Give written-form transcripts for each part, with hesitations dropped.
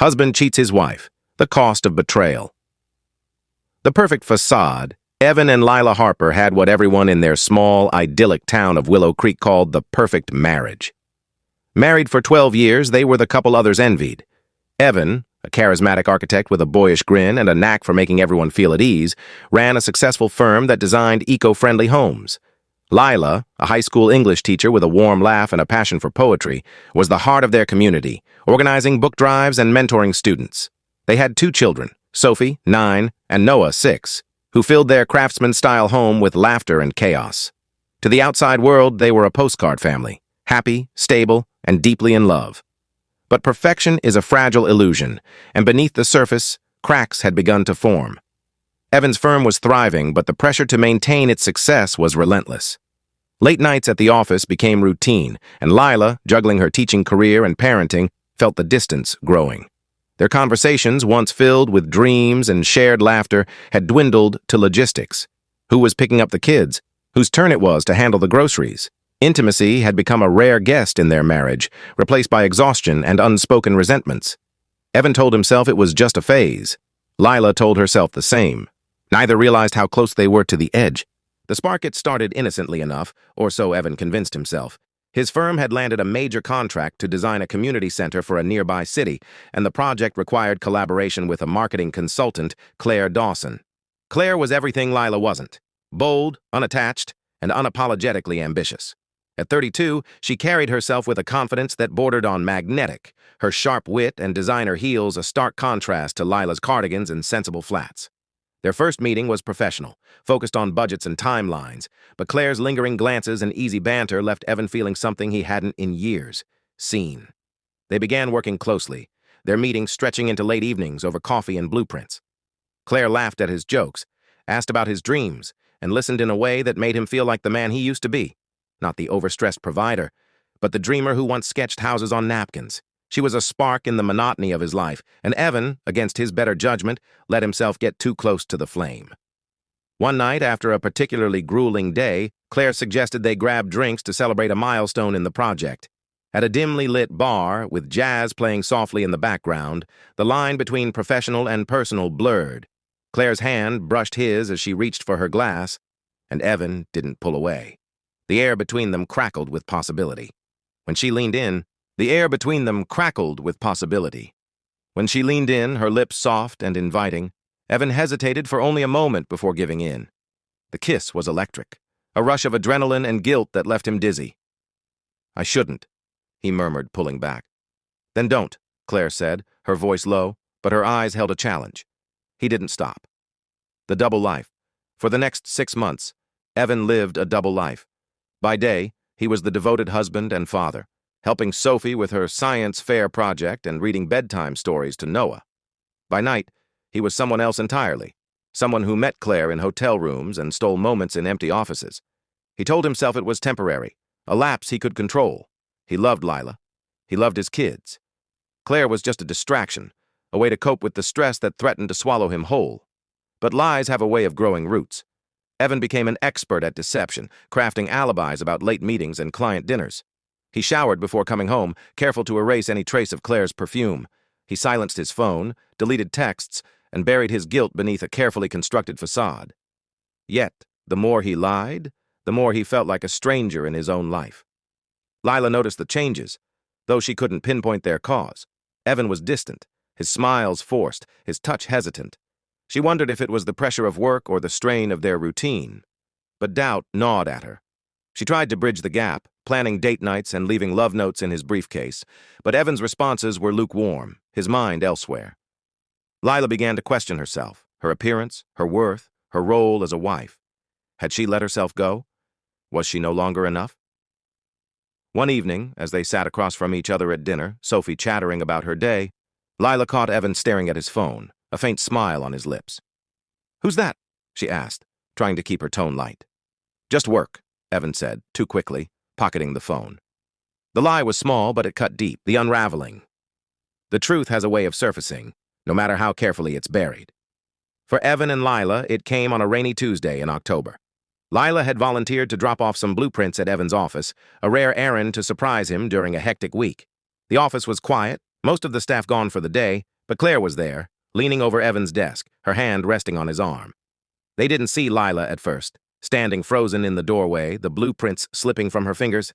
Husband cheats his wife. The cost of betrayal. The perfect facade. Evan and Lila Harper had what everyone in their small, idyllic town of Willow Creek called the perfect marriage. Married for 12 years, they were the couple others envied. Evan, a charismatic architect with a boyish grin and a knack for making everyone feel at ease, ran a successful firm that designed eco-friendly homes. Lila, a high school English teacher with a warm laugh and a passion for poetry, was the heart of their community, organizing book drives and mentoring students. They had 2 children, Sophie, 9, and Noah, 6, who filled their craftsman-style home with laughter and chaos. To the outside world, they were a postcard family, happy, stable, and deeply in love. But perfection is a fragile illusion, and beneath the surface, cracks had begun to form. Evan's firm was thriving, but the pressure to maintain its success was relentless. Late nights at the office became routine, and Lila, juggling her teaching career and parenting, felt the distance growing. Their conversations, once filled with dreams and shared laughter, had dwindled to logistics. Who was picking up the kids? Whose turn it was to handle the groceries? Intimacy had become a rare guest in their marriage, replaced by exhaustion and unspoken resentments. Evan told himself it was just a phase. Lila told herself the same. Neither realized how close they were to the edge. The spark had started innocently enough, or so Evan convinced himself. His firm had landed a major contract to design a community center for a nearby city, and the project required collaboration with a marketing consultant, Claire Dawson. Claire was everything Lila wasn't: bold, unattached, and unapologetically ambitious. At 32, she carried herself with a confidence that bordered on magnetic, her sharp wit and designer heels a stark contrast to Lila's cardigans and sensible flats. Their first meeting was professional, focused on budgets and timelines, but Claire's lingering glances and easy banter left Evan feeling something he hadn't in years: seen. They began working closely, their meetings stretching into late evenings over coffee and blueprints. Claire laughed at his jokes, asked about his dreams, and listened in a way that made him feel like the man he used to be. Not the overstressed provider, but the dreamer who once sketched houses on napkins. She was a spark in the monotony of his life, and Evan, against his better judgment, let himself get too close to the flame. One night, after a particularly grueling day, Claire suggested they grab drinks to celebrate a milestone in the project. At a dimly lit bar, with jazz playing softly in the background, the line between professional and personal blurred. Claire's hand brushed his as she reached for her glass, and Evan didn't pull away. The air between them crackled with possibility. When she leaned in, her lips soft and inviting, Evan hesitated for only a moment before giving in. The kiss was electric, a rush of adrenaline and guilt that left him dizzy. "I shouldn't," he murmured, pulling back. "Then don't," Claire said, her voice low, but her eyes held a challenge. He didn't stop. The double life. For the next 6 months, Evan lived a double life. By day, he was the devoted husband and father, helping Sophie with her science fair project and reading bedtime stories to Noah. By night, he was someone else entirely, someone who met Claire in hotel rooms and stole moments in empty offices. He told himself it was temporary, a lapse he could control. He loved Lila. He loved his kids. Claire was just a distraction, a way to cope with the stress that threatened to swallow him whole. But lies have a way of growing roots. Evan became an expert at deception, crafting alibis about late meetings and client dinners. He showered before coming home, careful to erase any trace of Claire's perfume. He silenced his phone, deleted texts, and buried his guilt beneath a carefully constructed facade. Yet, the more he lied, the more he felt like a stranger in his own life. Lila noticed the changes, though she couldn't pinpoint their cause. Evan was distant, his smiles forced, his touch hesitant. She wondered if it was the pressure of work or the strain of their routine. But doubt gnawed at her. She tried to bridge the gap, planning date nights and leaving love notes in his briefcase, but Evan's responses were lukewarm, his mind elsewhere. Lila began to question herself, her appearance, her worth, her role as a wife. Had she let herself go? Was she no longer enough? One evening, as they sat across from each other at dinner, Sophie chattering about her day, Lila caught Evan staring at his phone, a faint smile on his lips. "Who's that?" she asked, trying to keep her tone light. "Just work," Evan said, too quickly, pocketing the phone. The lie was small, but it cut deep, the unraveling. The truth has a way of surfacing, no matter how carefully it's buried. For Evan and Lila, it came on a rainy Tuesday in October. Lila had volunteered to drop off some blueprints at Evan's office, a rare errand to surprise him during a hectic week. The office was quiet, Most of the staff gone for the day, but Claire was there, leaning over Evan's desk, her hand resting on his arm. They didn't see Lila at first, standing frozen in the doorway, the blueprints slipping from her fingers.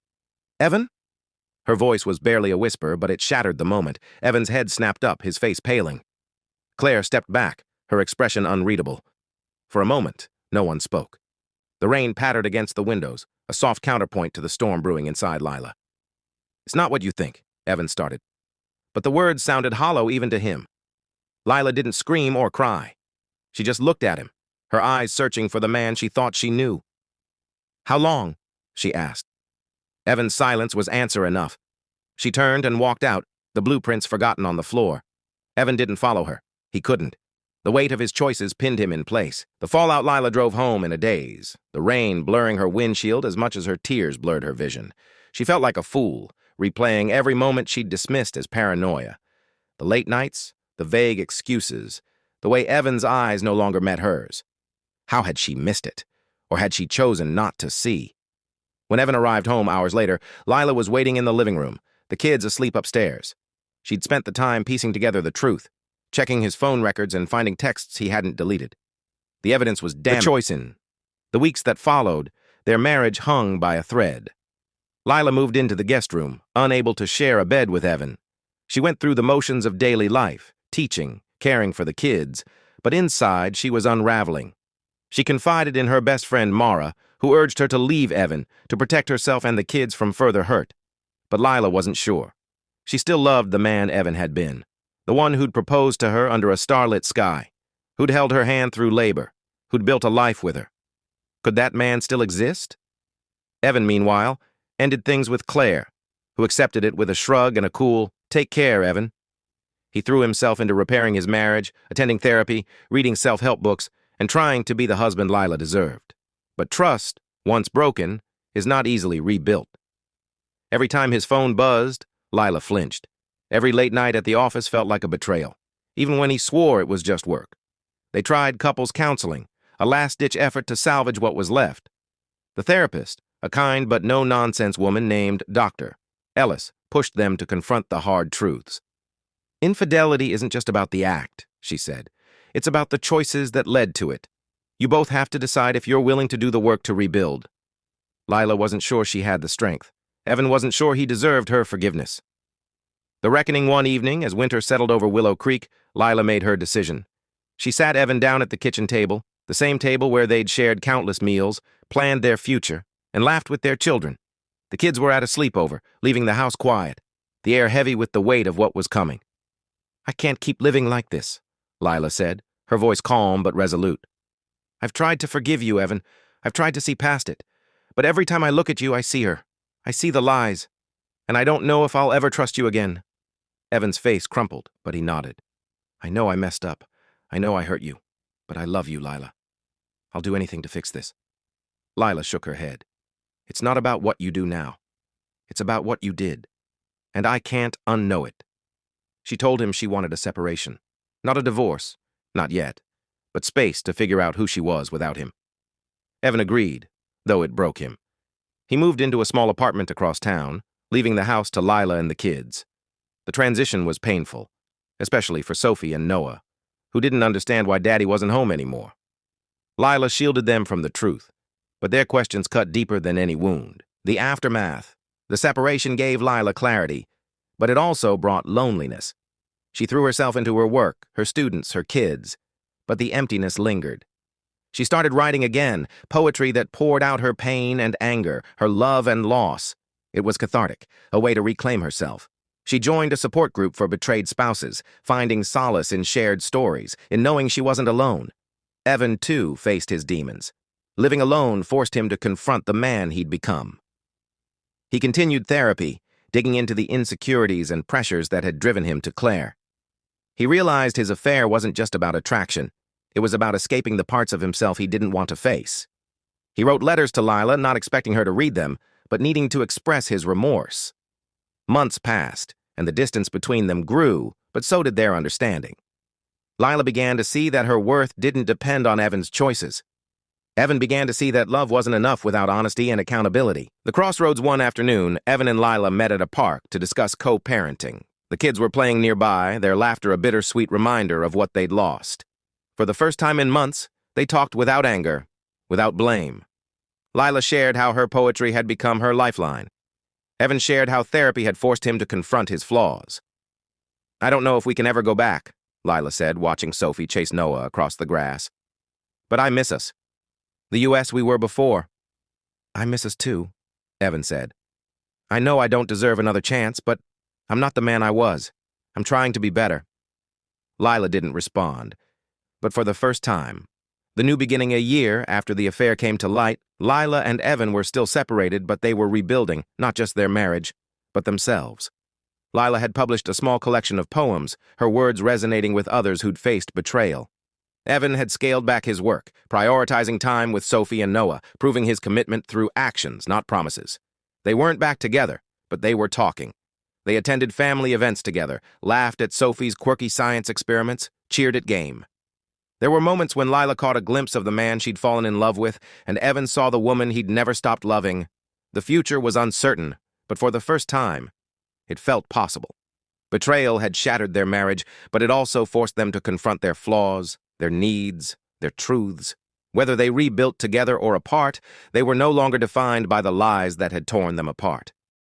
"Evan?" Her voice was barely a whisper, but it shattered the moment. Evan's head snapped up, his face paling. Claire stepped back, her expression unreadable. For a moment, no one spoke. The rain pattered against the windows, a soft counterpoint to the storm brewing inside Lila. "It's not what you think," Evan started. But the words sounded hollow even to him. Lila didn't scream or cry. She just looked at him, her eyes searching for the man she thought she knew. "How long?" she asked. Evan's silence was answer enough. She turned and walked out, the blueprints forgotten on the floor. Evan didn't follow her. He couldn't. The weight of his choices pinned him in place. The fallout Lila drove home in a daze, the rain blurring her windshield as much as her tears blurred her vision. She felt like a fool, replaying every moment she'd dismissed as paranoia. The late nights, the vague excuses, the way Evan's eyes no longer met hers. How had she missed it? Or had she chosen not to see? When Evan arrived home hours later, Lila was waiting in the living room, the kids asleep upstairs. She'd spent the time piecing together the truth, checking his phone records and finding texts he hadn't deleted. The evidence was damning. The choice in. The weeks that followed, their marriage hung by a thread. Lila moved into the guest room, unable to share a bed with Evan. She went through the motions of daily life, teaching, caring for the kids, but inside she was unraveling. She confided in her best friend Mara, who urged her to leave Evan to protect herself and the kids from further hurt. But Lila wasn't sure. She still loved the man Evan had been, the one who'd proposed to her under a starlit sky, who'd held her hand through labor, who'd built a life with her. Could that man still exist? Evan, meanwhile, ended things with Claire, who accepted it with a shrug and a cool, "Take care, Evan." He threw himself into repairing his marriage, attending therapy, reading self-help books, and trying to be the husband Lila deserved. But trust, once broken, is not easily rebuilt. Every time his phone buzzed, Lila flinched. Every late night at the office felt like a betrayal, even when he swore it was just work. They tried couples counseling, a last-ditch effort to salvage what was left. The therapist, a kind but no-nonsense woman named Dr. Ellis, pushed them to confront the hard truths. "Infidelity isn't just about the act," she said. "It's about the choices that led to it. You both have to decide if you're willing to do the work to rebuild." Lila wasn't sure she had the strength. Evan wasn't sure he deserved her forgiveness. The reckoning one evening, as winter settled over Willow Creek, Lila made her decision. She sat Evan down at the kitchen table, the same table where they'd shared countless meals, planned their future, and laughed with their children. The kids were at a sleepover, leaving the house quiet, the air heavy with the weight of what was coming. "I can't keep living like this," Lila said, her voice calm but resolute. "I've tried to forgive you, Evan. I've tried to see past it. But every time I look at you, I see her. I see the lies. And I don't know if I'll ever trust you again." Evan's face crumpled, but he nodded. "I know I messed up. I know I hurt you. But I love you, Lila. I'll do anything to fix this." Lila shook her head. "It's not about what you do now. It's about what you did. And I can't unknow it." She told him she wanted a separation. Not a divorce. Not yet. But space to figure out who she was without him. Evan agreed, though it broke him. He moved into a small apartment across town, leaving the house to Lila and the kids. The transition was painful, especially for Sophie and Noah, who didn't understand why Daddy wasn't home anymore. Lila shielded them from the truth, but their questions cut deeper than any wound. The aftermath, the separation gave Lila clarity, but it also brought loneliness. She threw herself into her work, her students, her kids, but the emptiness lingered. She started writing again, poetry that poured out her pain and anger, her love and loss. It was cathartic, a way to reclaim herself. She joined a support group for betrayed spouses, finding solace in shared stories, in knowing she wasn't alone. Evan, too, faced his demons. Living alone forced him to confront the man he'd become. He continued therapy, digging into the insecurities and pressures that had driven him to Claire. He realized his affair wasn't just about attraction. It was about escaping the parts of himself he didn't want to face. He wrote letters to Lila, not expecting her to read them, but needing to express his remorse. Months passed, and the distance between them grew, but so did their understanding. Lila began to see that her worth didn't depend on Evan's choices. Evan began to see that love wasn't enough without honesty and accountability. The crossroads one afternoon, Evan and Lila met at a park to discuss co-parenting. The kids were playing nearby, their laughter a bittersweet reminder of what they'd lost. For the first time in months, they talked without anger, without blame. Lila shared how her poetry had become her lifeline. Evan shared how therapy had forced him to confront his flaws. "I don't know if we can ever go back," Lila said, watching Sophie chase Noah across the grass. "But I miss us. The U.S. we were before." "I miss us too," Evan said. "I know I don't deserve another chance, but I'm not the man I was. I'm trying to be better." Lila didn't respond. But for the first time, the new beginning a year after the affair came to light, Lila and Evan were still separated, but they were rebuilding, not just their marriage, but themselves. Lila had published a small collection of poems, her words resonating with others who'd faced betrayal. Evan had scaled back his work, prioritizing time with Sophie and Noah, proving his commitment through actions, not promises. They weren't back together, but they were talking. They attended family events together, laughed at Sophie's quirky science experiments, cheered at game. There were moments when Lila caught a glimpse of the man she'd fallen in love with, and Evan saw the woman he'd never stopped loving. The future was uncertain, but for the first time, it felt possible. Betrayal had shattered their marriage, but it also forced them to confront their flaws, their needs, their truths. Whether they rebuilt together or apart, they were no longer defined by the lies that had torn them apart.